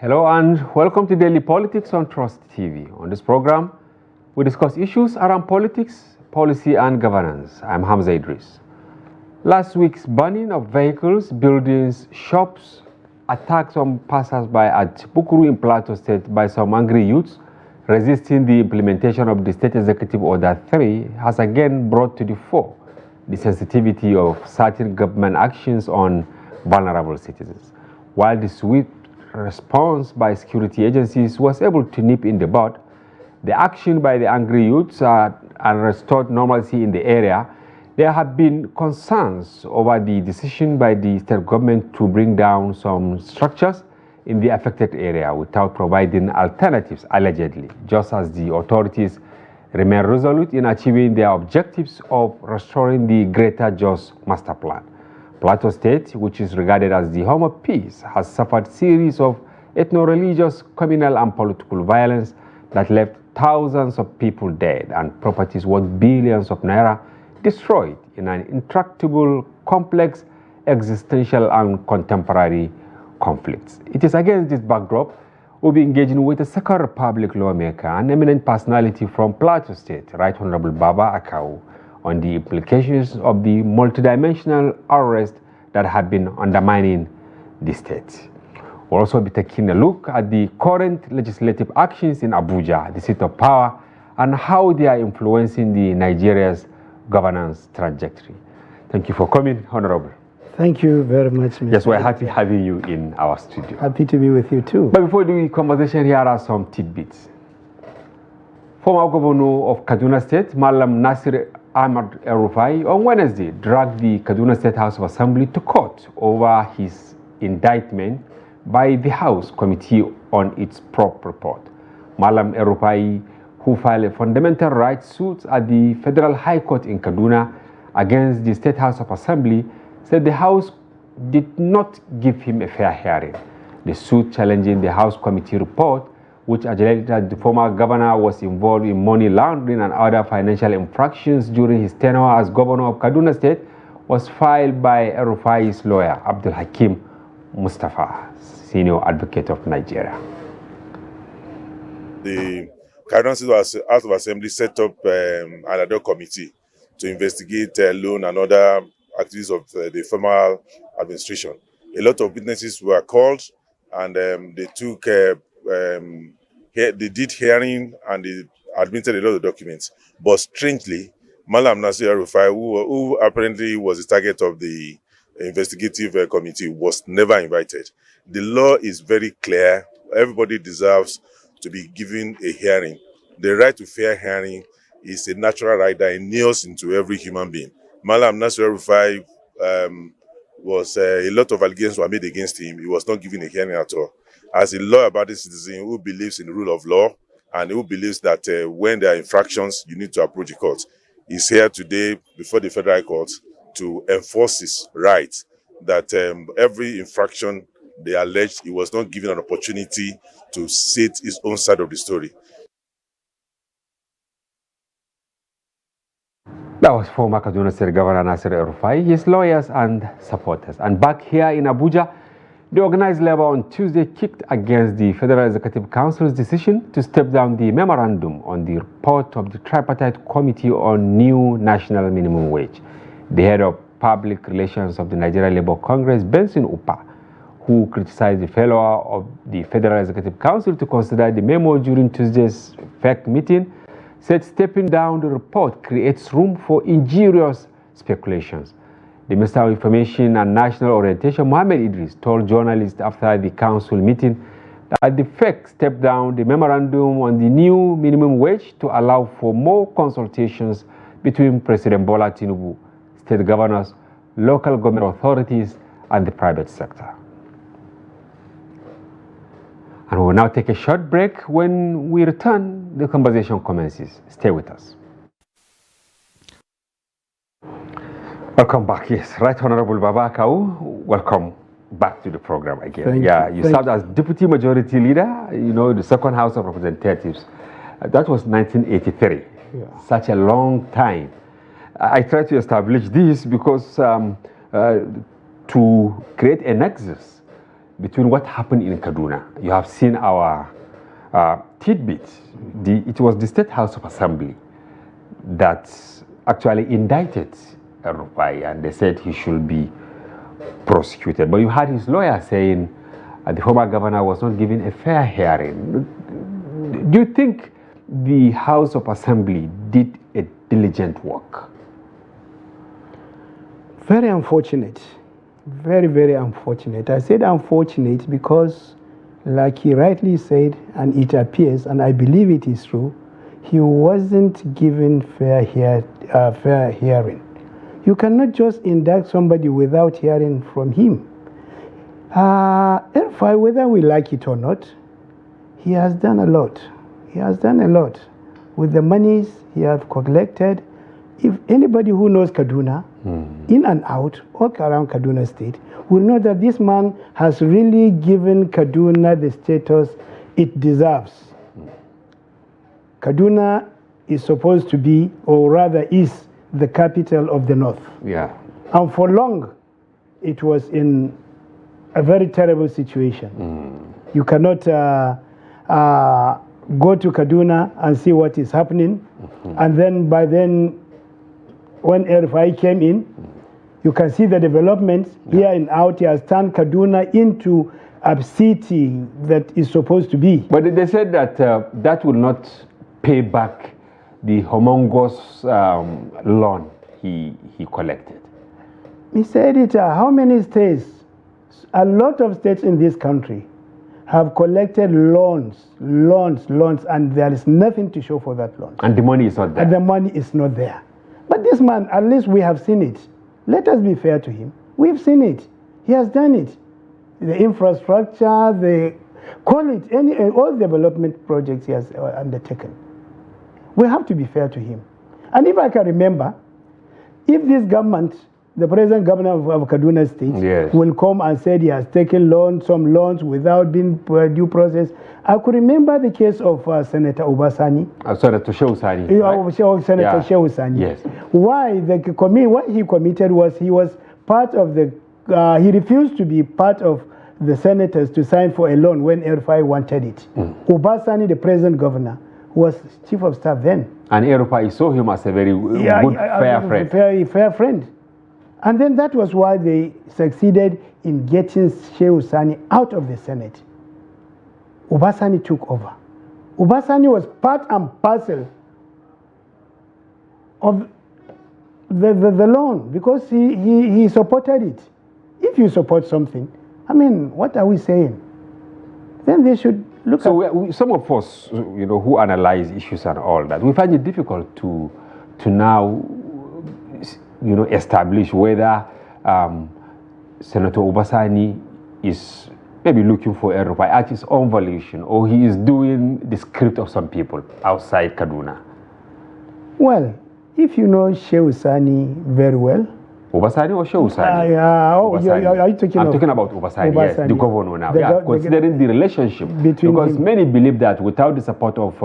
Hello and welcome to Daily Politics on Trust TV. On this program, we discuss issues around politics, policy and governance. I'm Hamza Idris. Last week's burning of vehicles, buildings, shops, attacks on passers-by at Bukuru in Plateau State by some angry youths resisting the implementation of the State Executive Order 3 has again brought to the fore the sensitivity of certain government actions on vulnerable citizens. While the swift response by security agencies was able to nip in the bud, the action by the angry youths and restored normalcy in the area, there have been concerns over the decision by the state government to bring down some structures in the affected area without providing alternatives, allegedly, just as the authorities remain resolute in achieving their objectives of restoring the Greater Jos Master Plan. Plateau State, which is regarded as the home of peace, has suffered a series of ethno-religious, communal and political violence that left thousands of people dead and properties worth billions of naira destroyed in an intractable, complex, existential and contemporary conflicts. It is against this backdrop we'll be engaging with a Second Republic lawmaker, an eminent personality from Plateau State, Right Honorable Baba Akawu, on the implications of the multidimensional arrest that have been undermining the state. We'll also be taking a look at the current legislative actions in Abuja, the seat of power, and how they are influencing Nigeria's governance trajectory. Thank you for coming, Honorable. Thank you very much, Mr. Yes, we're happy having you in our studio. Happy to be with you too. But before the conversation, here are some tidbits. Former Governor of Kaduna State, Malam Nasir Ahmad Rufai, on Wednesday dragged the Kaduna State House of Assembly to court over his indictment by the House Committee on its prop report. Malam Rufai, who filed a fundamental rights suit at the Federal High Court in Kaduna against the State House of Assembly, said the House did not give him a fair hearing. The suit challenging the House Committee report, which alleged that the former governor was involved in money laundering and other financial infractions during his tenure as governor of Kaduna State, was filed by Rufai's lawyer, Abdul Hakim Mustafa, senior advocate of Nigeria. The Kaduna State House of Assembly set up another committee to investigate loan and other activities of the former administration. A lot of witnesses were called, and they took they did hearing and they admitted a lot of documents. But strangely, Malam Nasir Rufai, who apparently was the target of the investigative committee, was never invited. The law is very clear. Everybody deserves to be given a hearing. The right to fair hearing is a natural right that inheres into every human being. Malam Nasir Rufai was a lot of allegations were made against him. He was not given a hearing at all. As a law-abiding citizen who believes in the rule of law and who believes that when there are infractions, you need to approach the court, he's here today before the Federal Court to enforce his right that every infraction they alleged, he was not given an opportunity to state his own side of the story. That was former Kaduna State Governor Nasir Rufai, his lawyers and supporters. And back here in Abuja, the organized labor on Tuesday kicked against the Federal Executive Council's decision to step down the memorandum on the report of the Tripartite Committee on New National Minimum Wage. The head of public relations of the Nigeria Labour Congress, Benson Upa, who criticized the failure of the Federal Executive Council to consider the memo during Tuesday's FEC meeting, said stepping down the report creates room for injurious speculations. The Minister of Information and National Orientation, Mohammed Idris, told journalists after the council meeting that the FEC stepped down the memorandum on the new minimum wage to allow for more consultations between President Bola Tinubu, state governors, local government authorities, and the private sector. And we will now take a short break. When we return, the conversation commences. Stay with us. Welcome back. Yes, Right Honorable Baba Akawu, welcome back to the program again. You served as Deputy Majority Leader, the Second House of Representatives. That was 1983. Yeah. Such a long time. I tried to establish this because to create a nexus between what happened in Kaduna. You have seen our tidbits. It was the State House of Assembly that actually indicted Rufai, and they said he should be prosecuted. But you had his lawyer saying the former governor was not given a fair hearing. Do you think the House of Assembly did a diligent work? Very unfortunate. Very, very unfortunate. I said unfortunate because, like he rightly said, and it appears, and I believe it is true, he wasn't given fair hearing. You cannot just indict somebody without hearing from him. Rufai, whether we like it or not, he has done a lot. He has done a lot. With the monies he has collected, if anybody who knows Kaduna, in and out, all around Kaduna State, will know that this man has really given Kaduna the status it deserves. Kaduna is supposed to be, or rather is, the capital of the North. Yeah. And for long, it was in a very terrible situation. You cannot go to Kaduna and see what is happening. And then by then, when Rufai came in, you can see the developments here and out. He has turned Kaduna into a city that is supposed to be. But they said that that will not pay back the humongous loan he collected. Mr. Editor, how many states, a lot of states in this country, have collected loans, and there is nothing to show for that loan. And the money is not there. And the money is not there. But this man, at least we have seen it. Let us be fair to him. We've seen it. He has done it. The infrastructure, call it all development projects he has undertaken. We have to be fair to him. And if I can remember, if this government, the present governor of Kaduna State, will come and say he has taken some loans without being due process, I could remember the case of Senator Obasani. Senator Shehu-Sani. Senator Shehu-Sani. Yes. What he committed was he was part of he refused to be part of the senators to sign for a loan when Rufai wanted it. Obasani, the present governor, was chief of staff then. And Rufai saw him as a very good, fair friend. Fair friend. And then that was why they succeeded in getting Shehu-Sani out of the Senate. Obasani took over. Obasani was part and parcel of the loan because he supported it. If you support something, I mean, what are we saying? Then they should look at... some of us, who analyze issues and all that, we find it difficult to now, establish whether Senator Obasani is maybe looking for Rufai at his own volition, or he is doing the script of some people outside Kaduna. Well, if you know Shehu-Sani very well... Obasani or Shehu-Sani? Are you talking I'm talking about Obasani, yes, the governor now. Considering the relationship, between because many believe that without the support of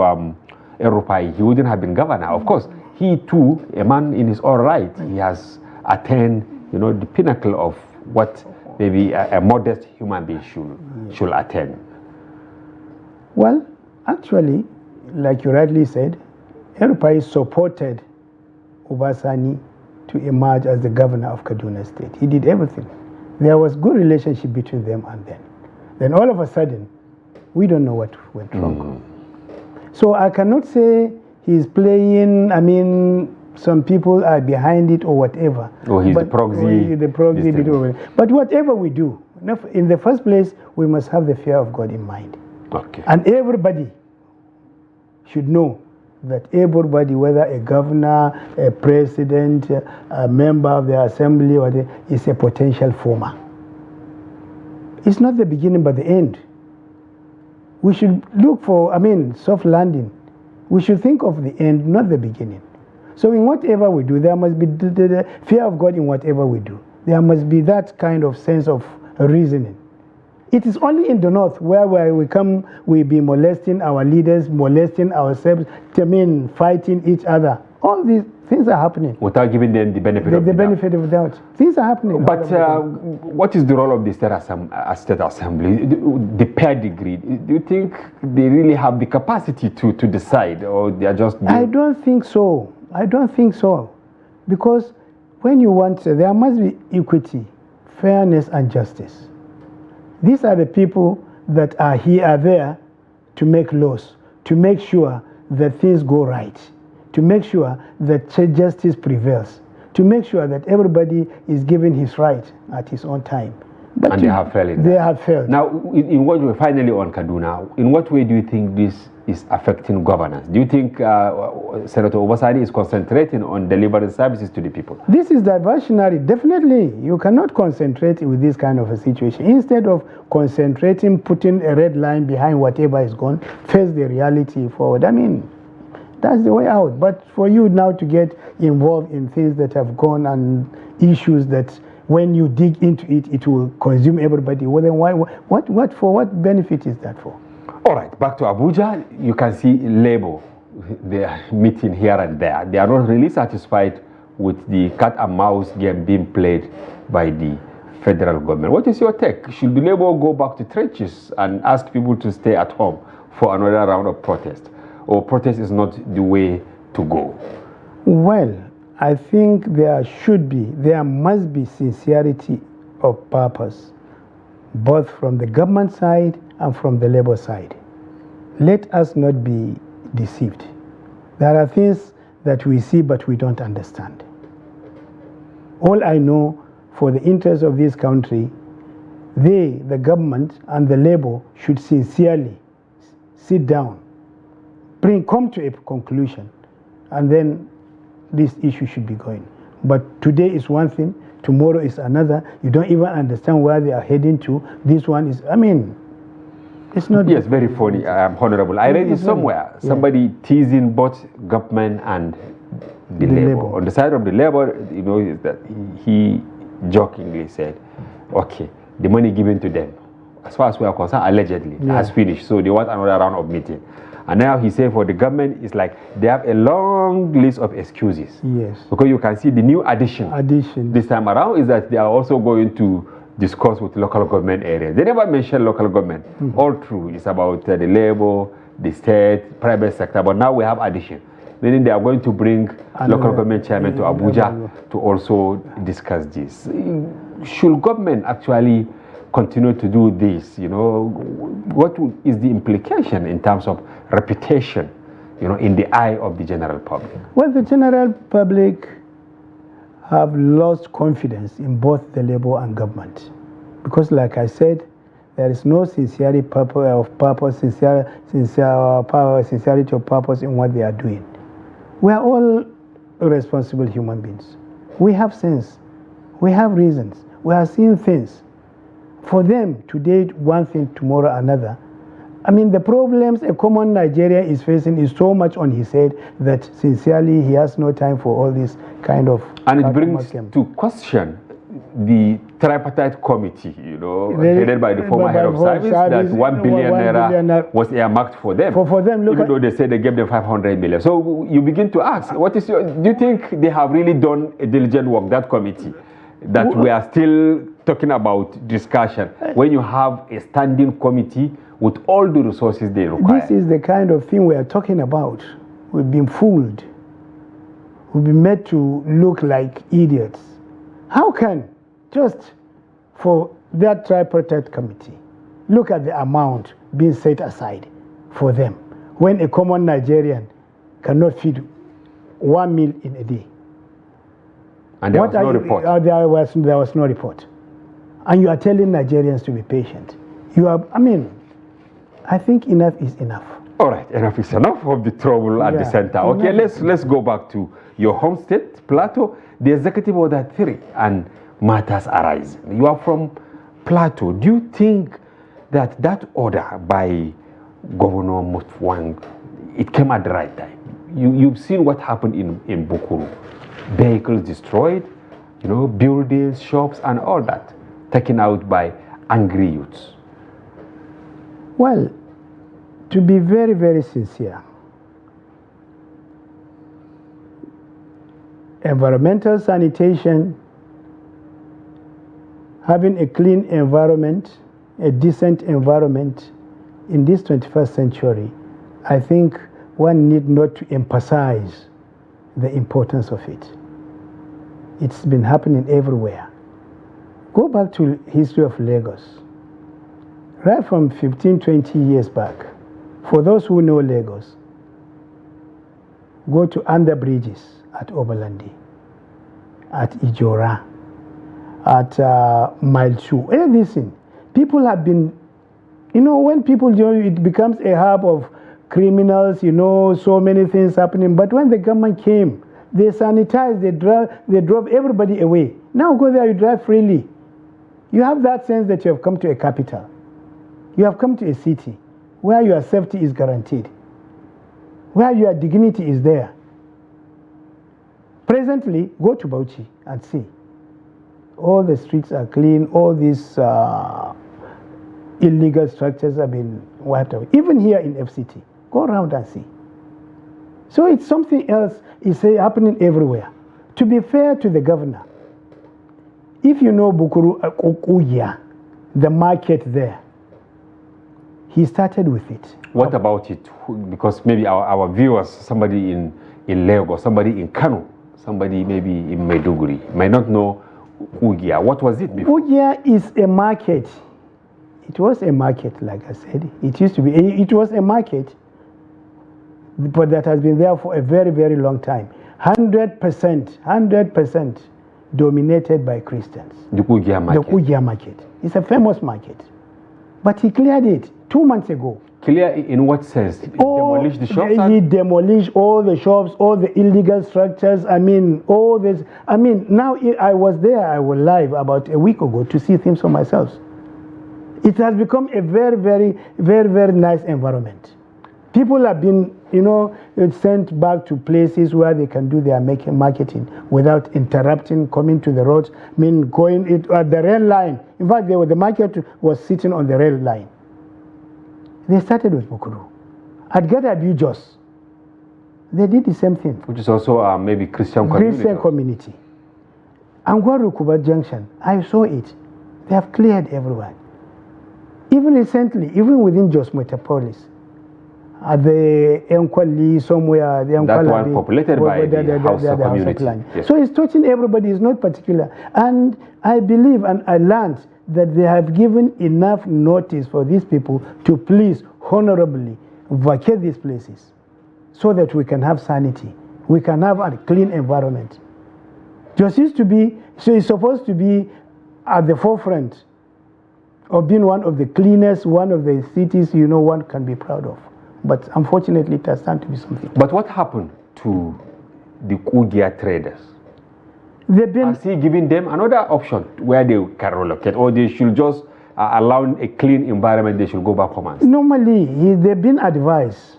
Rufai, he wouldn't have been governor. Of course, he too, a man in his own right, he has attained, the pinnacle of what maybe a modest human being should attain. Well, actually, like you rightly said, Rufai supported Obasani to emerge as the governor of Kaduna State. He did everything. There was good relationship between them and then. Then all of a sudden, we don't know what went wrong. So I cannot say he's playing, some people are behind it or whatever. Or he's the proxy. But whatever we do, in the first place, we must have the fear of God in mind. Okay. And everybody should know that everybody, whether a governor, a president, a member of the assembly, is a potential former. It's not the beginning but the end. We should look for, soft landing. We should think of the end, not the beginning. So in whatever we do, there must be the fear of God in whatever we do. There must be that kind of sense of reasoning. It is only in the north where we be molesting our leaders, molesting ourselves, fighting each other. All these things are happening. Without giving them the benefit of the benefit of the doubt. Things are happening. But what is the role of the State Assembly? The pedigree, do you think they really have the capacity to decide, or they are just... I don't think so. I don't think so. Because when you want, there must be equity, fairness, and justice. These are the people that are there to make laws, to make sure that things go right, to make sure that justice prevails, to make sure that everybody is given his right at his own time. But and they have failed in that. They have failed. Now, in what way, finally on Kaduna, in what way do you think this is affecting governance? Do you think Senator Obasani is concentrating on delivering services to the people? This is diversionary, definitely. You cannot concentrate with this kind of a situation. Instead of concentrating, putting a red line behind whatever is gone, face the reality forward. I mean, that's the way out. But for you now to get involved in things that have gone and issues that when you dig into it, it will consume everybody. Well, then for what benefit is that for? All right, back to Abuja. You can see Labour, they are meeting here and there. They are not really satisfied with the cat and mouse game being played by the federal government. What is your take? Should the Labour go back to trenches and ask people to stay at home for another round of protest? Or protest is not the way to go? Well, I think there must be sincerity of purpose, both from the government side and from the Labour side. Let us not be deceived. There are things that we see but we don't understand. All I know, for the interest of this country, the government and the Labour should sincerely sit down, come to a conclusion, and then this issue should be going. But today is one thing, tomorrow is another. You don't even understand where they are heading to. This one is, I mean, it's not... Yes, very funny, Honorable. I read it somewhere, somebody teasing both government and the Labour. On the side of the Labour, you know, is that he jokingly said, okay, the money given to them, as far as we are concerned, allegedly, has finished. So they want another round of meeting. And now he said for the government, it's like they have a long list of excuses. Yes. Because you can see the new addition this time around is that they are also going to discuss with local government areas. They never mention local government. All true. It's about the Labour, the state, private sector. But now we have addition. Meaning they are going to bring local government chairman to Abuja to also discuss this. Should government actually continue to do this? You know, what is the implication in terms of reputation, you know, in the eye of the general public? Well, the general public have lost confidence in both the Labour and government, because, like I said, there is no sincerity of purpose in what they are doing. We are all responsible human beings. We have sense. We have reasons. We are seeing things. For them, today one thing, tomorrow another. I mean, the problems a common Nigerian is facing is so much on his head that sincerely he has no time for all this kind of... And it brings to question the tripartite committee, you know, headed by the former head of service, that 1 billion naira was earmarked for them. For them, even though they said they gave them 500 million. So you begin to ask, do you think they have really done a diligent work, that committee, that we are still talking about discussion when you have a standing committee with all the resources they require? This is the kind of thing we are talking about. We've been fooled. We've been made to look like idiots. How can, just for that tripartite committee, look at the amount being set aside for them when a common Nigerian cannot feed 1 meal in a day? And there was no report. There was no report. And you are telling Nigerians to be patient. I think enough is enough. All right, enough is enough of the trouble at the center. Okay, let's go back to your home state, Plateau. The executive order 3 and matters arise. You are from Plateau. Do you think that order by Governor Mutfwang, it came at the right time? You've seen what happened in Bukuru. Vehicles destroyed, you know, buildings, shops, and all that, taken out by angry youths. Well, to be very, very sincere, environmental sanitation, having a clean environment, a decent environment in this 21st century, I think one need not to emphasize the importance of it. It's been happening everywhere. Go back to history of Lagos. Right from 15, 20 years back, for those who know Lagos, go to under bridges at Obalandi, at Ijora, at Mile 2, everything. People have been, when people join, it becomes a hub of criminals, so many things happening. But when the government came, they sanitized, they drove everybody away. Now go there, you drive freely. You have that sense that you have come to a capital. You have come to a city where your safety is guaranteed, where your dignity is there. Presently, go to Bauchi and see. All the streets are clean, all these illegal structures have been wiped away. Even here in FCT, go around and see. So it's something else is happening everywhere. To be fair to the governor, if you know Bukuru Okuya, the market there, he started with it. What about it? Because maybe our viewers, somebody in Lagos, somebody in Kano, somebody maybe in Maiduguri, might not know Ugia. What was it before? Ugia is a market. It was a market, like I said. It used to be. It was a market, but that has been there for a very, very long time. 100% dominated by Christians. The Ugia market. The Ugia market. It's a famous market. But he cleared it 2 months ago. Clear in what sense? Demolish the shops? He demolished all the shops, all the illegal structures. All this. Now I was there, I was live about a week ago to see things for myself. It has become a very, very, very, very nice environment. People have been, sent back to places where they can do their marketing without interrupting, coming to the roads, going at the rail line. In fact, the market was sitting on the rail line. They started with Bukuru. At Gadabu Jos, they did the same thing. Which is also maybe Christian community. Christian community. Angwaru Kuba Junction, I saw it. They have cleared everyone. Even recently, even within Jos Metropolis, at the Enkwali somewhere, that one populated by the Hausa community. Yes. So it's touching everybody, it's not particular. And I believe and I learned that they have given enough notice for these people to please honorably vacate these places so that we can have sanity, we can have a clean environment. Just used to be, so it's supposed to be at the forefront of being one of the cleanest, one of the cities one can be proud of. But unfortunately, it has turned to be something. But what happened to the Ugia traders? Has he given them another option where they can relocate, or they should just allow a clean environment, they should go back home? Normally, they've been advised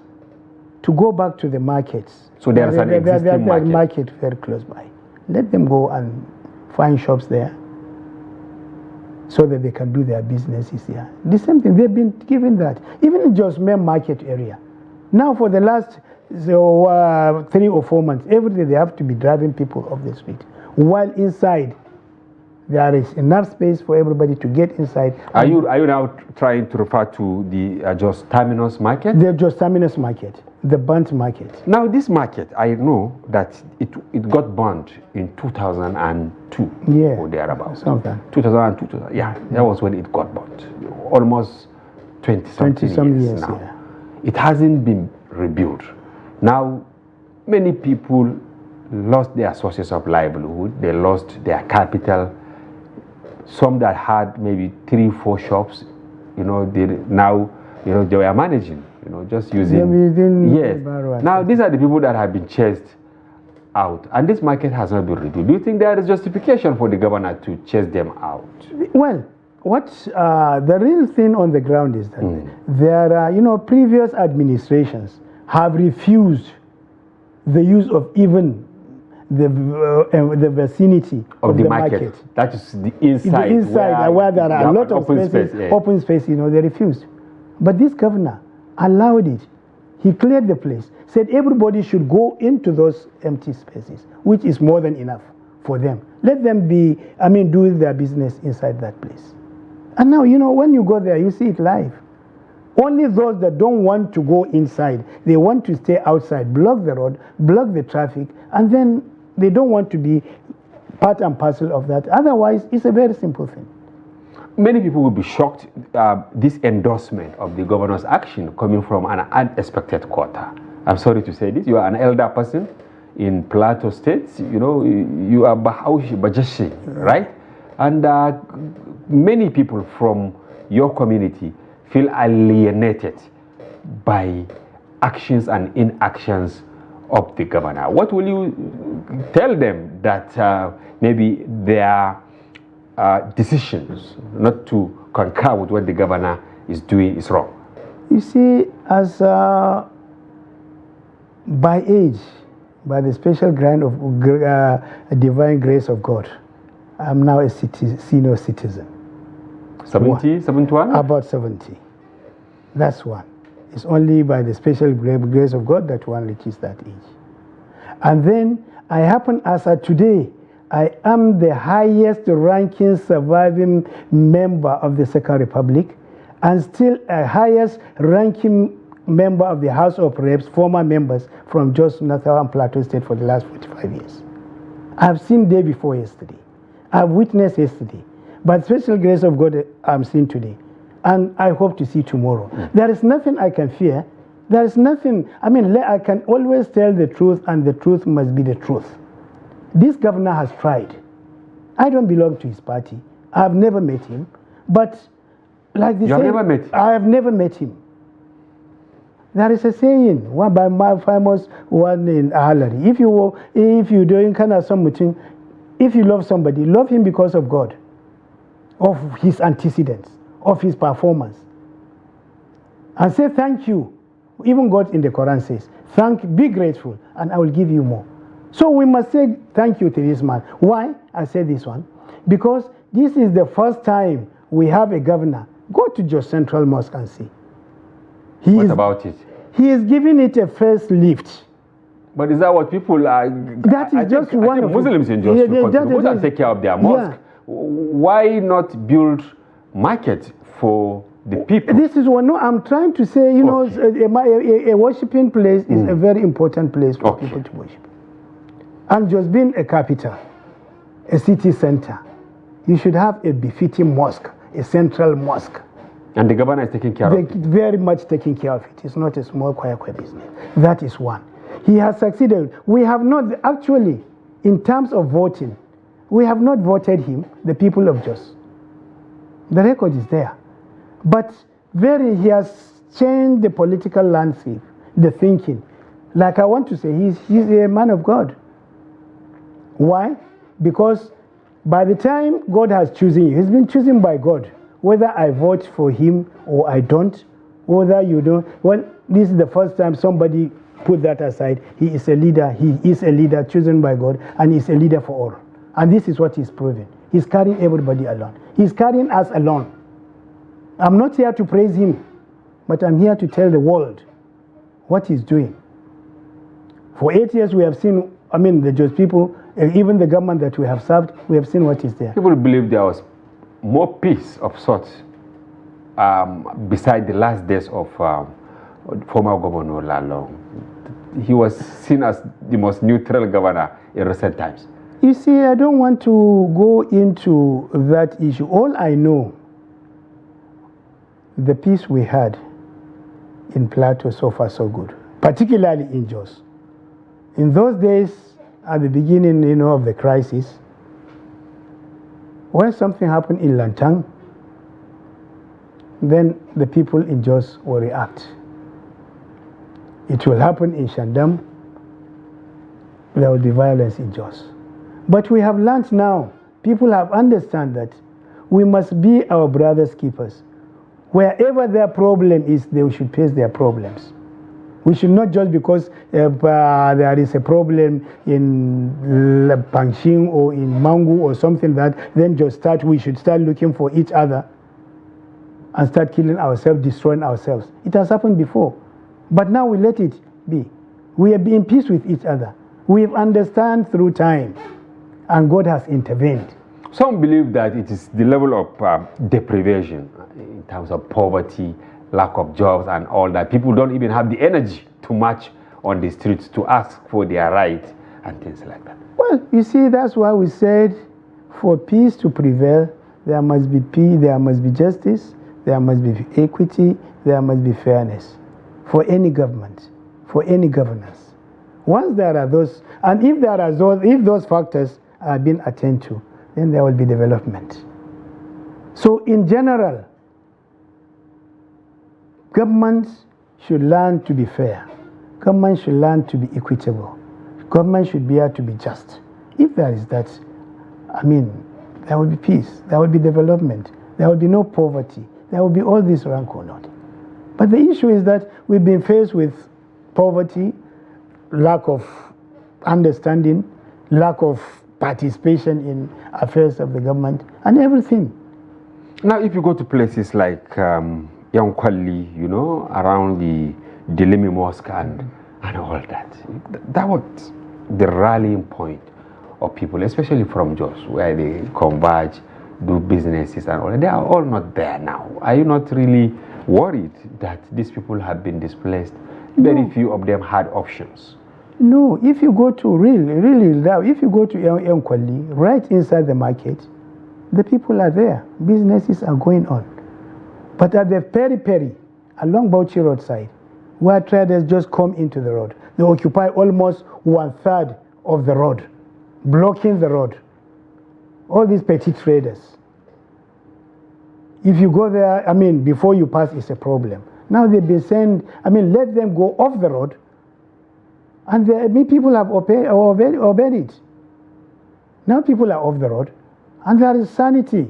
to go back to the markets. So there's an existing market very close by. Let them go and find shops there so that they can do their businesses here. The same thing, they've been given that. Even in just main market area. Now for the last 3 or 4 months, every day they have to be driving people off the street. While inside, there is enough space for everybody to get inside. Are you now trying to refer to the Jos Terminus market? The Jos Terminus market, the burnt market. Now this market, I know that it got burnt in 2002 or thereabouts. Something. 2002, yeah, that was when it got burnt. Almost 20-something years now. Yeah. It hasn't been rebuilt. Now, many people lost their sources of livelihood. They lost their capital. Some that had maybe 3-4 shops, they were managing, just using. Yes. Now these are the people that have been chased out, and this market has not been rebuilt. Do you think there is justification for the governor to chase them out? Well, what the real thing on the ground is that there are, previous administrations have refused the use of even the vicinity of the market. That is the inside. The inside where there are a lot of spaces, open space, they refused. But this governor allowed it. He cleared the place, said everybody should go into those empty spaces, which is more than enough for them. Let them do their business inside that place. And now, when you go there, you see it live. Only those that don't want to go inside, they want to stay outside, block the road, block the traffic, and then they don't want to be part and parcel of that. Otherwise, it's a very simple thing. Many people will be shocked this endorsement of the governor's action coming from an unexpected quarter. I'm sorry to say this. You are an elder person in Plateau State. You are Bajashi, right? And many people from your community feel alienated by actions and inactions of the governor. What will you tell them that maybe their decisions not to concur with what the governor is doing is wrong? You see, as by age, by the special grant of divine grace of God, I'm now a senior citizen. 70, 71? About 70. That's one. It's only by the special grace of God that one reaches that age. And then I happen, as of today, I am the highest ranking surviving member of the Second Republic and still a highest ranking member of the House of Reps, former members from Jos, Nassau and Plateau State for the last 45 years. I've seen day before yesterday. I've witnessed yesterday. By the special grace of God, I'm seeing today. And I hope to see tomorrow. There is nothing I can fear. There is nothing, I can always tell the truth, and the truth must be the truth. This governor has tried. I don't belong to his party. I've never met him. But like they say, never met him? I have never met him. There is a saying, one by my famous one in Ahalari. If you doing kind of something, if you love somebody, love him because of God, of his antecedents, of his performance. And say thank you. Even God in the Quran says, be grateful, and I will give you more. So we must say thank you to this man. Why I say this one? Because this is the first time we have a governor. Go to Jos Central Mosque and see. What about it? He is giving it a first lift. But is that what people are? That is just one of Muslims in Jos to take care of their mosque. Yeah. Why not build market for the people? This is what I'm trying to say. A worshiping place is a very important place for people to worship. And just being a capital, a city center, you should have a befitting mosque, a central mosque. And the governor is taking care of it? Very much taking care of it. It's not a small, quiet business. That is one. He has succeeded. We have not, actually, in terms of voting, we have not voted him, the people of Jos. The record is there. But he has changed the political landscape, the thinking. Like I want to say, he's a man of God. Why? Because by the time God has chosen you, he's been chosen by God. Whether I vote for him or I don't, whether you don't. Well, this is the first time somebody put that aside. He is a leader. He is a leader chosen by God, and he's a leader for all. And this is what he's proving. He's carrying everybody along. He's carrying us along. I'm not here to praise him, but I'm here to tell the world what he's doing. For 8 years, we have seen, the Jos people, even the government that we have served, we have seen what is there. People believe there was more peace of sorts beside the last days of former Governor Lalo. He was seen as the most neutral governor in recent times. You see, I don't want to go into that issue. All I know, the peace we had in Plateau, so far so good, particularly in Jos. In those days, at the beginning, of the crisis, when something happened in Lantang, then the people in Jos will react. It will happen in Shandam, there will be violence in Jos. But we have learned now, people have understood that we must be our brother's keepers. Wherever their problem is, they should face their problems. We should not just because there is a problem in Pangxing or in Mangu or something then we should start looking for each other and start killing ourselves, destroying ourselves. It has happened before. But now we let it be. We have been in peace with each other. We have understand through time, and God has intervened. Some believe that it is the level of deprivation in terms of poverty, lack of jobs and all that. People don't even have the energy to march on the streets to ask for their right and things like that. Well, you see, that's why we said for peace to prevail, there must be peace, there must be justice, there must be equity, there must be fairness for any government, for any governance. Once there are those, and if there are those, if those factors are being attended to, then there will be development. So in general, governments should learn to be fair. Government should learn to be equitable. Government should be able to be just. If there is that, I mean, there will be peace, there will be development, there will be no poverty, there will be all this rank or not. But the issue is that we've been faced with poverty, lack of understanding, lack of participation in affairs of the government, and everything. Now, if you go to places like Yankwali, you know, around the Delimi Mosque and all that, that was the rallying point of people, especially from Jos, where they converge, do businesses and all that. They are all not there now. Are you not really worried that these people have been displaced? Very few of them had options. No, if you go to if you go to Yankwali, right inside the market, the people are there. Businesses are going on. But at the periphery, along Bauchi roadside, where traders just come into the road, they occupy almost 1/3 of the road, blocking the road. All these petty traders. If you go there, I mean, before you pass, it's a problem. Now they've been saying, I mean, let them go off the road, and people have obeyed it. Now people are off the road, and there is sanity.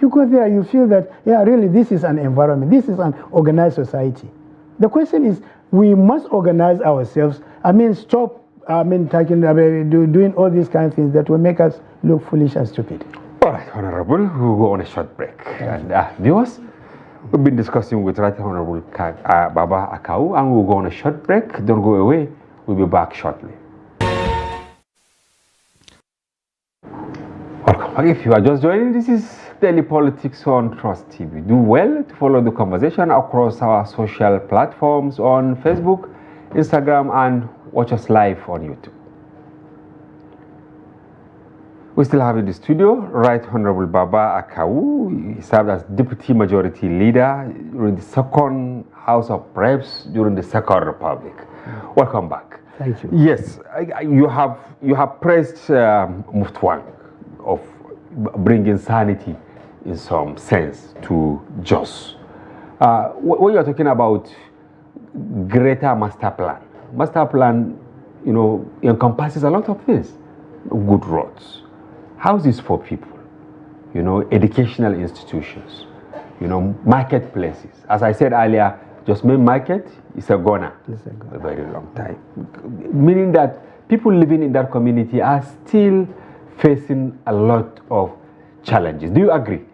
You go there, you feel that, yeah, really, this is an environment, this is an organized society. The question is, we must organize ourselves. I mean, stop, doing all these kind of things that will make us look foolish and stupid. All right, Honorable, we'll go on a short break. And viewers, we've been discussing with Right Honorable Baba Akawu, and we'll go on a short break. Don't go away. We'll be back shortly. Welcome. If you are just joining, this is Daily Politics on Trust TV. Do well to follow the conversation across our social platforms on Facebook, Instagram, and watch us live on YouTube. We still have in the studio Right Honorable Baba Akawu. He served as Deputy Majority Leader during the Second House of Reps during the Second Republic. Welcome back. Thank you. Yes, you have praised Muftwang of bringing sanity in some sense to Jos. When you are talking about greater master plan, you know, encompasses a lot of things. Good roads, houses for people, you know, educational institutions, you know, marketplaces. As I said earlier, Jos main market is a goner. A very long time. Meaning that people living in that community are still facing a lot of challenges. Do you agree?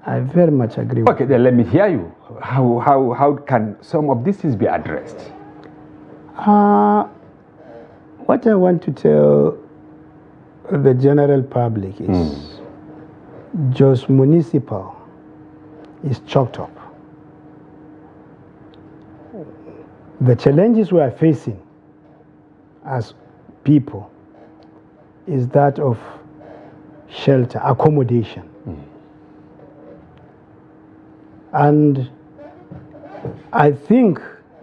I very much agree. Okay, then let me hear you. How can some of these things be addressed? What I want to tell the general public is Jos Municipal is choked up. The challenges we are facing as people is that of shelter, accommodation. And I think,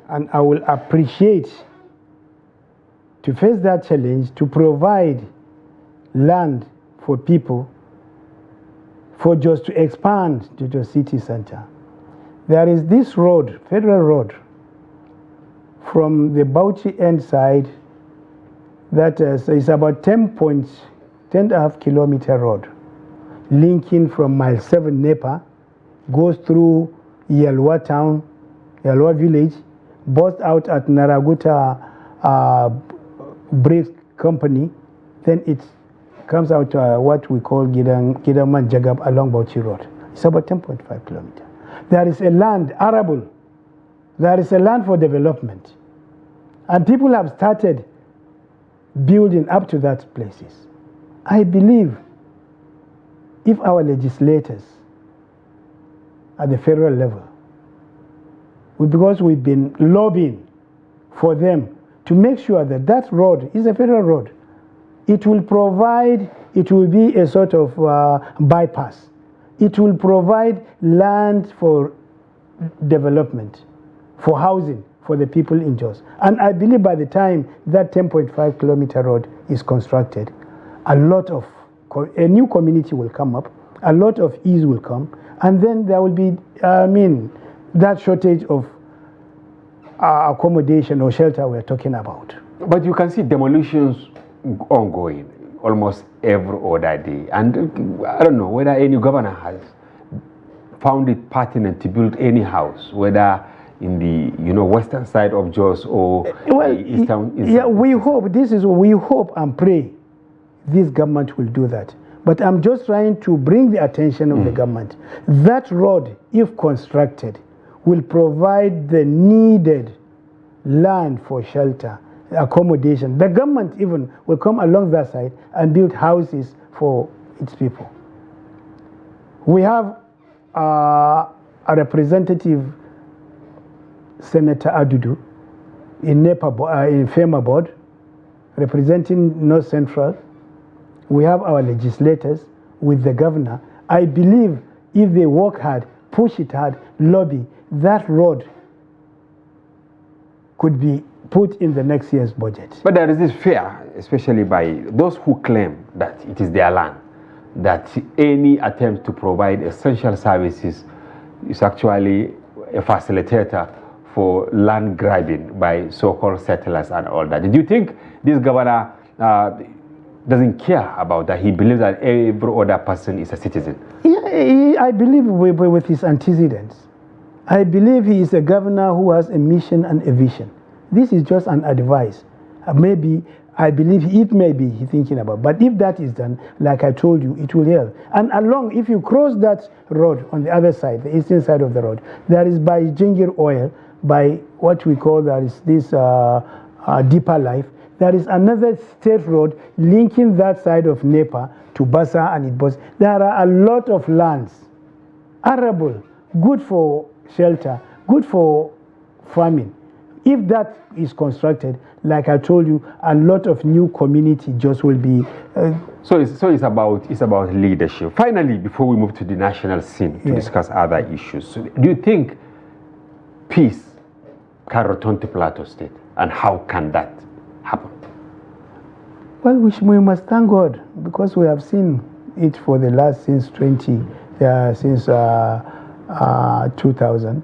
and I will appreciate to face that challenge, to provide land for people, for just to expand to the city center. There is this road, federal road, from the Bauchi end side, that is about 10.5 kilometer road, linking from mile 7 Nepa, goes through Yelwa town, Yelwa village, bursts out at Naraguta Brick Company, then it comes out to what we call Gidaman Jagab along Bauchi Road. It's about 10.5 kilometers. There is a land, arable, There is a land for development. And people have started building up to that places. I believe if our legislators at the federal level, because we've been lobbying for them to make sure that that road is a federal road, it will be a sort of bypass. It will provide land for development, for housing, for the people in Jos. And I believe by the time that 10.5 kilometer road is constructed, a new community will come up, a lot of ease will come, and then there will be, that shortage of accommodation or shelter we're talking about. But you can see demolitions ongoing almost every other day. And I don't know whether any governor has found it pertinent to build any house, whether in the western side of Jos or eastern. Yeah, we hope and pray this government will do that. But I'm just trying to bring the attention of the government. That road, if constructed, will provide the needed land for shelter, accommodation. The government even will come along that side and build houses for its people. We have a representative, Senator Adudu, in FEMA board, representing North Central. We have our legislators with the governor. I believe if they work hard, push it hard, lobby, that road could be put in the next year's budget. But there is this fear, especially by those who claim that it is their land, that any attempt to provide essential services is actually a facilitator for land grabbing by so-called settlers and all that. Do you think this governor doesn't care about that? He believes that every other person is a citizen. Yeah, I believe with his antecedents. I believe he is a governor who has a mission and a vision. This is just an advice. Maybe, I believe it may be he thinking about. But if that is done, like I told you, it will help. And if you cross that road on the other side, the eastern side of the road, there is by Ginger Oil, by what we call, there is this Deeper Life. There is another state road linking that side of Nepa to Basa and Idbos. There are a lot of lands, arable, good for shelter, good for farming. If that is constructed, like I told you, a lot of new community just will be. So it's about leadership. Finally, before we move to the national scene to discuss other issues, so do you think peace can return to Plateau State, and how can that happen? Well, we must thank God, because we have seen it for the last since 2000.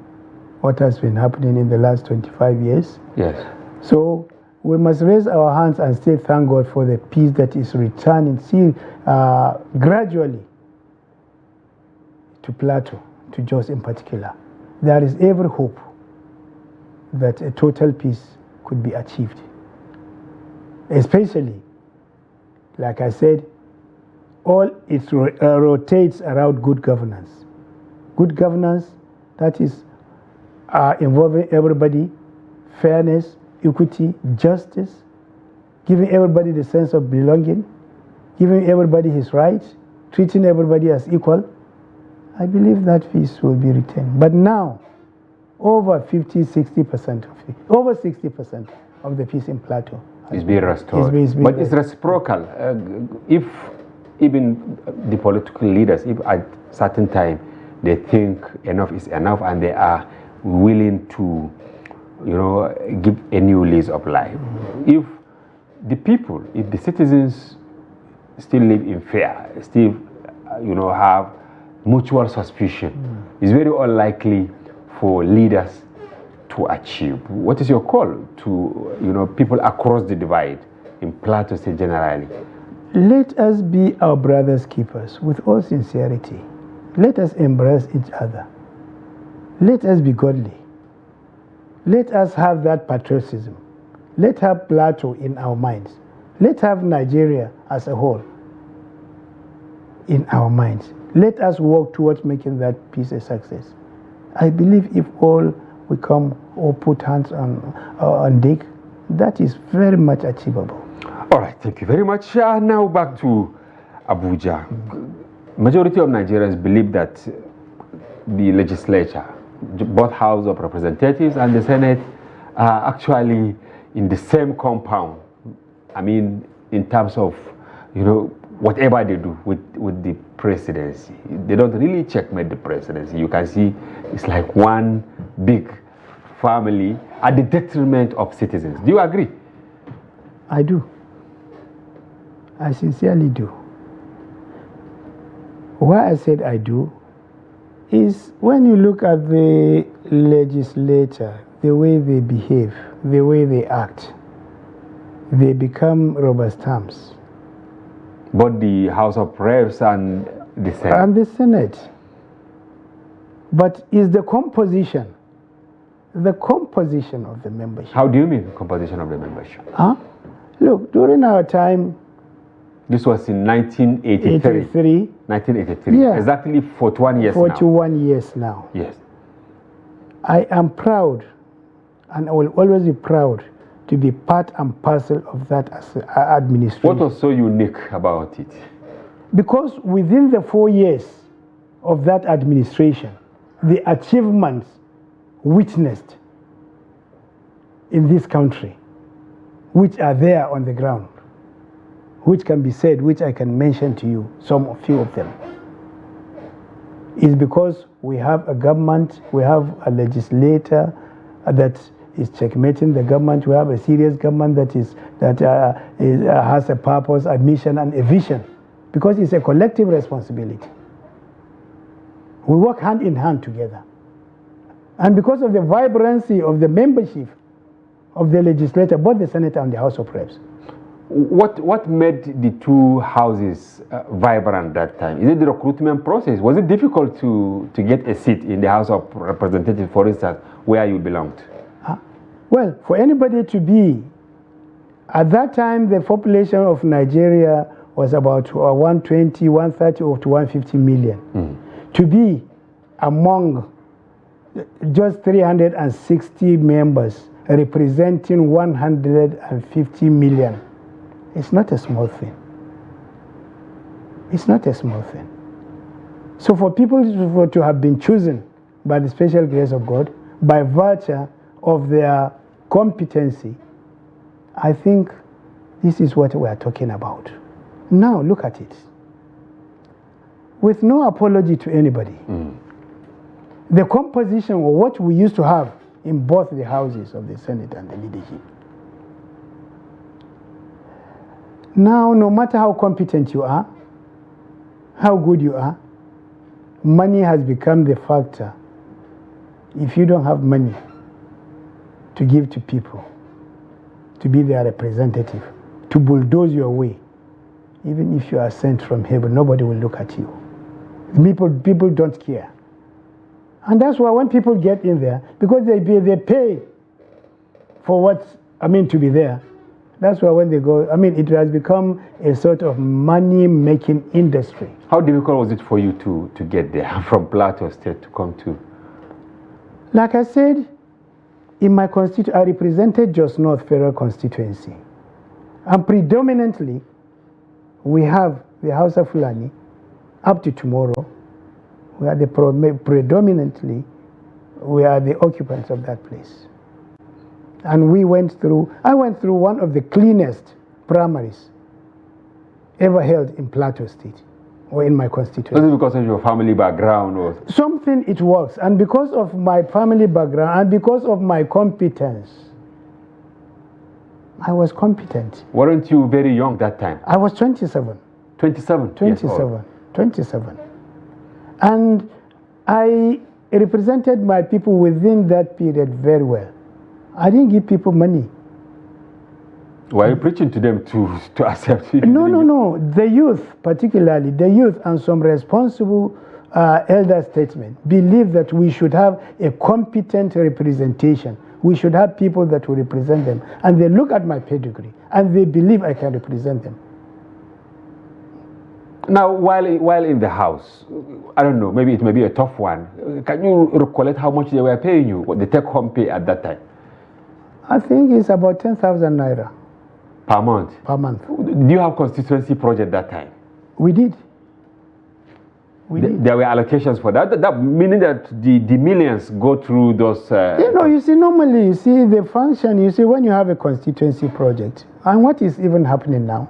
What has been happening in the last 25 years. Yes. So we must raise our hands and say thank God for the peace that is returning, gradually to Plateau, to Jos in particular. There is every hope that a total peace could be achieved. Especially, like I said, all it rotates around good governance. Good governance, that is involving everybody, fairness, equity, justice, giving everybody the sense of belonging, giving everybody his rights, treating everybody as equal. I believe that peace will be retained. But now, over 60% of the peace in Plateau is being restored. But it's reciprocal. If even the political leaders, if at certain time they think enough is enough and they are willing to, give a new lease of life. If the people, if the citizens still live in fear, still, have mutual suspicion, it's very unlikely for leaders to achieve. What is your call to, people across the divide in Plateau State generally? Let us be our brothers' keepers with all sincerity. Let us embrace each other. Let us be godly. Let us have that patriotism. Let's have Plateau in our minds. Let's have Nigeria as a whole in our minds. Let us work towards making that peace a success. I believe if all we come or put hands on deck, that is very much achievable. All right, thank you very much. Now back to Abuja. Majority of Nigerians believe that the legislature, both House of Representatives and the Senate, are actually in the same compound. I mean, in terms of, whatever they do with the presidency. They don't really checkmate the presidency. You can see it's like one big family at the detriment of citizens. Do you agree? I do. I sincerely do. Why I said I do is when you look at the legislature, the way they behave, the way they act, they become rubber stamps. Both the House of Reps and the Senate. And the Senate. But is the composition of the membership. How do you mean composition of the membership? Look, during our time, this was in 1983. 1983. Yeah. Exactly 41 years 41 years now. Yes. I am proud, and I will always be proud, to be part and parcel of that administration. What was so unique about it? Because within the 4 years of that administration, the achievements witnessed in this country, which are there on the ground, which can be said, which I can mention to you, a few of them, is because we have a government, we have a legislator that is checkmating the government. We have a serious government that has a purpose, a mission, and a vision, because it's a collective responsibility. We work hand in hand together. And because of the vibrancy of the membership of the legislature, both the Senate and the House of Reps. What made the two houses vibrant that time? Is it the recruitment process? Was it difficult to get a seat in the House of Representatives, for instance, where you belonged? Well, for anybody to be, at that time, the population of Nigeria was about 120, 130 or to 150 million. To be among just 360 members representing 150 million, it's not a small thing. It's not a small thing. So for people to have been chosen by the special grace of God, by virtue of their competency, I think this is what we are talking about. Now look at it. With no apology to anybody, the composition of what we used to have in both the houses of the Senate and the leadership. Now, no matter how competent you are, how good you are, money has become the factor. If you don't have money to give to people, to be their representative, to bulldoze your way, even if you are sent from heaven, nobody will look at you. People don't care. And that's why when people get in there, because they pay for to be there, that's why when they go, it has become a sort of money-making industry. How difficult was it for you to get there from Plateau State to come to? Like I said, in my constituency, I represented Jos North Federal Constituency. And predominantly, we have the House of Fulani. Up to tomorrow, we are predominantly, we are the occupants of that place. And I went through one of the cleanest primaries ever held in Plateau State, or in my constituency. Was it because of your family background? Or something it works, and because of my family background, and because of my competence, I was competent. Weren't you very young that time? I was 27. 27? 27. 27. And I represented my people within that period very well. I didn't give people money. Were you preaching to them to accept it? No. The youth, particularly the youth, and some responsible elder statesmen believe that we should have a competent representation. We should have people that will represent them. And they look at my pedigree and they believe I can represent them. Now, while in the house, I don't know, maybe it may be a tough one. Can you recollect how much they were paying you, what the take-home pay at that time? I think it's about 10,000 naira. Per month? Per month. Do you have constituency project that time? We did. There were allocations for that. That meaning that the millions go through those. You see, normally, you see the function. You see, when you have a constituency project, and what is even happening now,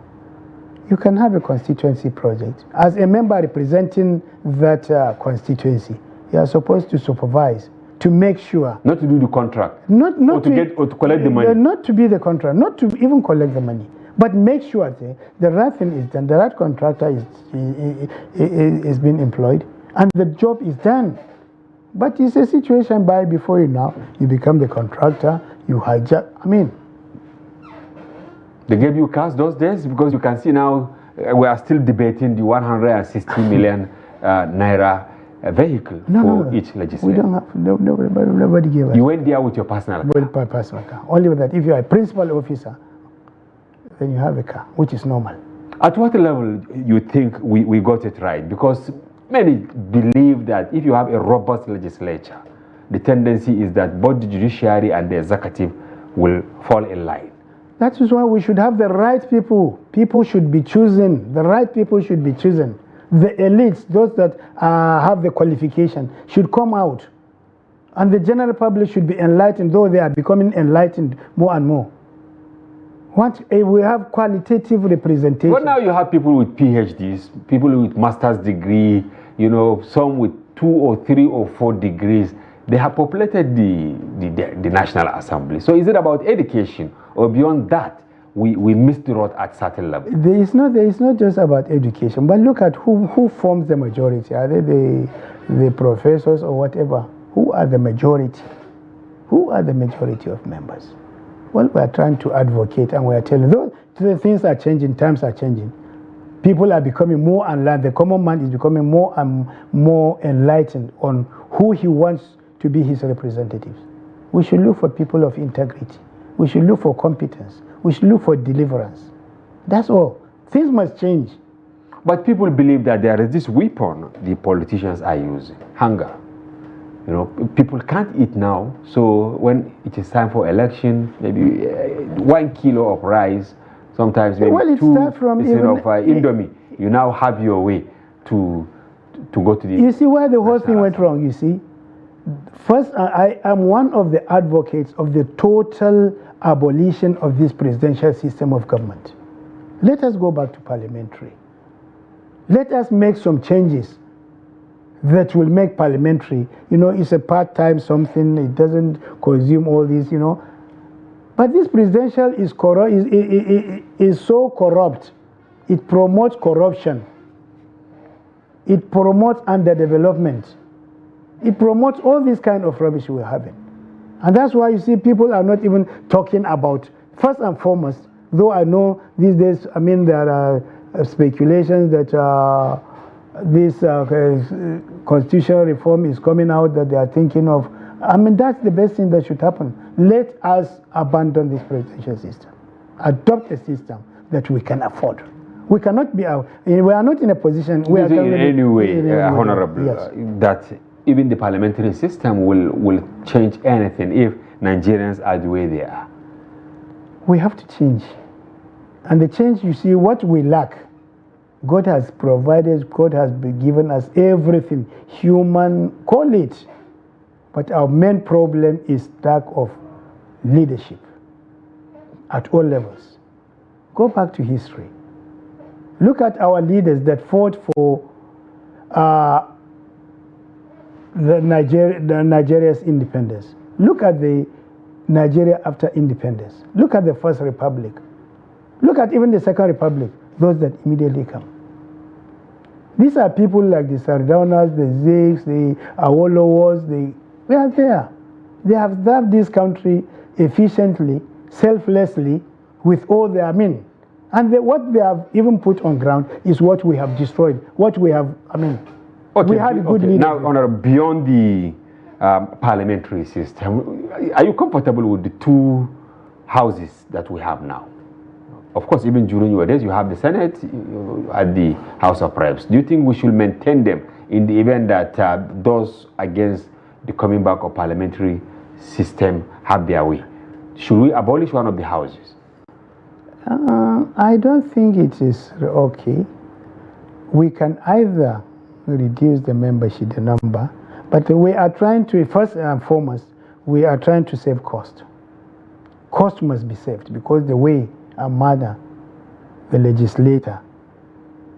you can have a constituency project as a member representing that constituency. You are supposed to supervise, to make sure. Not to do the contract. Not or to collect the money. Not to be the contract. Not to even collect the money. But make sure the right thing is done, the right contractor is being employed, and the job is done. But it's a situation before you now, you become the contractor, you hijack. They gave you cars those days? Because you can see now we are still debating the 160 million naira vehicle for each legislature. We don't have, nobody gave us. You went there with your personal car? With my personal car. Only with that. If you are a principal officer, then you have a car, which is normal. At what level you think we got it right? Because many believe that if you have a robust legislature, the tendency is that both the judiciary and the executive will fall in line. That is why we should have the right people. People should be chosen. The right people should be chosen. The elites, those that have the qualification, should come out. And the general public should be enlightened, though they are becoming enlightened more and more. We have qualitative representation. Well, now you have people with PhDs, people with master's degree, some with 2 or 3 or 4 degrees. They have populated the National Assembly. So is it about education, or beyond that, we missed the road at certain level? There is not just about education, but look at who forms the majority. Are they the professors or whatever? Who are the majority? Who are the majority of members? Well, we are trying to advocate, and we are telling those the things are changing, times are changing. People are becoming more enlightened. The common man is becoming more and more enlightened on who he wants to be his representatives. We should look for people of integrity. We should look for competence. We should look for deliverance. That's all. Things must change. But people believe that there is this weapon the politicians are using, hunger. People can't eat now, so when it is time for election, maybe 1 kilo of rice, sometimes maybe 2 instead of Indomie. You now have your way to go to the... You see where the whole thing went wrong, you see? First, I am one of the advocates of the total abolition of this presidential system of government. Let us go back to parliamentary. Let us make some changes that will make parliamentary, it's a part-time something, it doesn't consume all this, But this presidential is so corrupt. It promotes corruption. It promotes underdevelopment. It promotes all this kind of rubbish we're having. And that's why you see people are not even talking about, first and foremost, though I know these days, there are speculations that this constitutional reform is coming out, that they are thinking of. That's the best thing that should happen. Let us abandon this presidential system. Adopt a system that we can afford. We cannot be we are not in a position... We are in any way, Honorable, yes. That even the parliamentary system will change anything if Nigerians are the way they are. We have to change. And the change, you see, what we lack, God has provided, God has given us everything. Human, call it. But our main problem is lack of leadership at all levels. Go back to history. Look at our leaders that fought for Nigeria's independence. Look at the Nigeria after independence. Look at the First Republic. Look at even the Second Republic, those that immediately come. These are people like the Sardaunas, the Zigs, the Awolowos, they are there. They have served this country efficiently, selflessly, with all their And what they have even put on ground is what we have destroyed. What we have, okay, we had good leaders. Now, Honorable, beyond the parliamentary system, are you comfortable with the 2 houses that we have now? Of course, even during your days, you have the Senate at the House of Reps. Do you think we should maintain them in the event that those against the coming back of parliamentary system have their way? Should we abolish one of the houses? I don't think it is okay. We can either reduce the membership, the number, but we are trying to, first and foremost, we are trying to save cost. Cost must be saved because the way and manner the legislator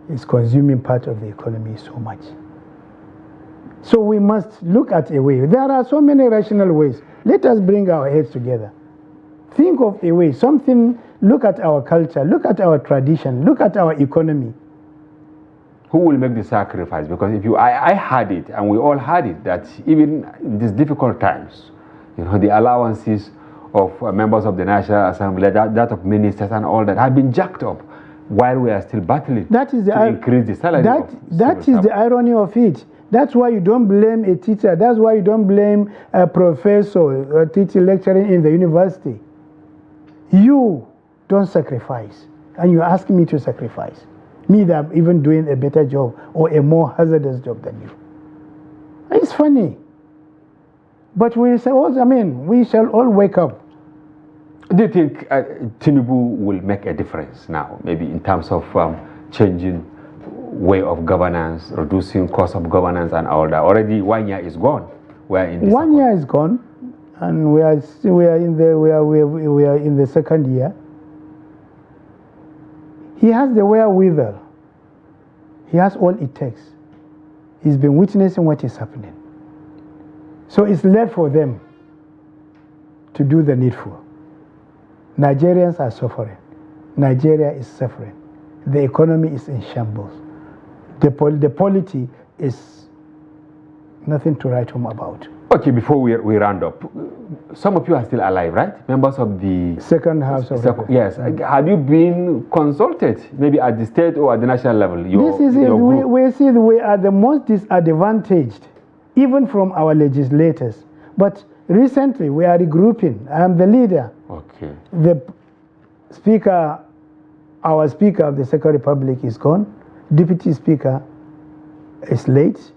is consuming part of the economy so much. So we must look at a way. There are so many rational ways. Let us bring our heads together. Think of a way, something, look at our culture, look at our tradition, look at our economy. Who will make the sacrifice? Because if I had it, and we all had it, that even in these difficult times, the allowances of members of the National Assembly, that of ministers and all that, have been jacked up while we are still battling to increase the salary. That is the irony of it. That's why you don't blame a teacher. That's why you don't blame a professor or teacher lecturing in the university. You don't sacrifice, and you're asking me to sacrifice. Me that I'm even doing a better job or a more hazardous job than you. It's funny. But we shall all wake up. Do you think Tinubu will make a difference now, maybe in terms of changing way of governance, reducing cost of governance and all that? Already 1 year is gone. We're in 1 year is gone, and we are in the second year. He has the wherewithal. He has all it takes. He's been witnessing what is happening. So it's left for them to do the needful. Nigerians are suffering. Nigeria is suffering. The economy is in shambles. The polity is nothing to write home about. Okay, before we round up, some of you are still alive, right? Members of the second house of yes. Have you been consulted, maybe at the state or at the national level? This is it. We see we are the most disadvantaged, even from our legislators. But recently, we are regrouping. I am the leader. Okay. The speaker, our speaker of the Second Republic is gone. Deputy speaker is late.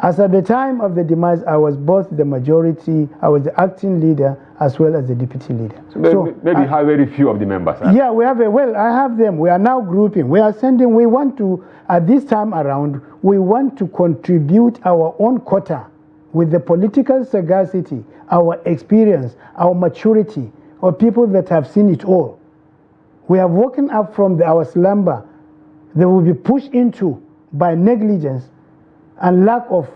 As at the time of the demise, I was both the majority, I was the acting leader as well as the deputy leader. So maybe have very few of the members. Huh? Yeah, we have I have them. We are now grouping. We want to, at this time around, we want to contribute our own quota with the political sagacity, our experience, our maturity, or people that have seen it all. We have woken up from our slumber. They will be pushed into by negligence and lack of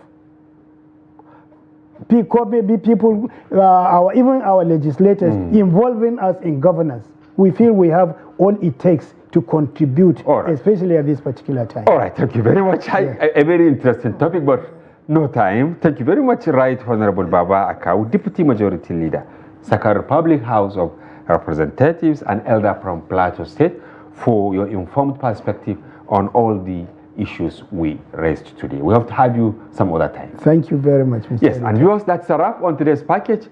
people, even our legislators involving us in governance. We feel we have all it takes to contribute, especially at this particular time. All right, thank you very much. A very interesting topic, but no time. Thank you very much, Right Honorable Baba Akawu, Deputy Majority Leader, Second Republic House of Representatives and Elder from Plateau State, for your informed perspective on all the issues we raised today. We hope to have you some other time. Thank you very much, Mr. Yes, and viewers, that's a wrap on today's package.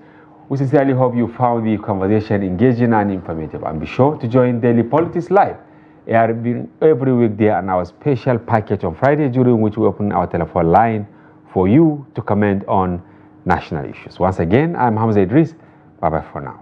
We sincerely hope you found the conversation engaging and informative. And be sure to join Daily Politics Live every weekday on our special package on Friday, during which we open our telephone line for you to comment on national issues. Once again, I'm Hamza Idris. Bye-bye for now.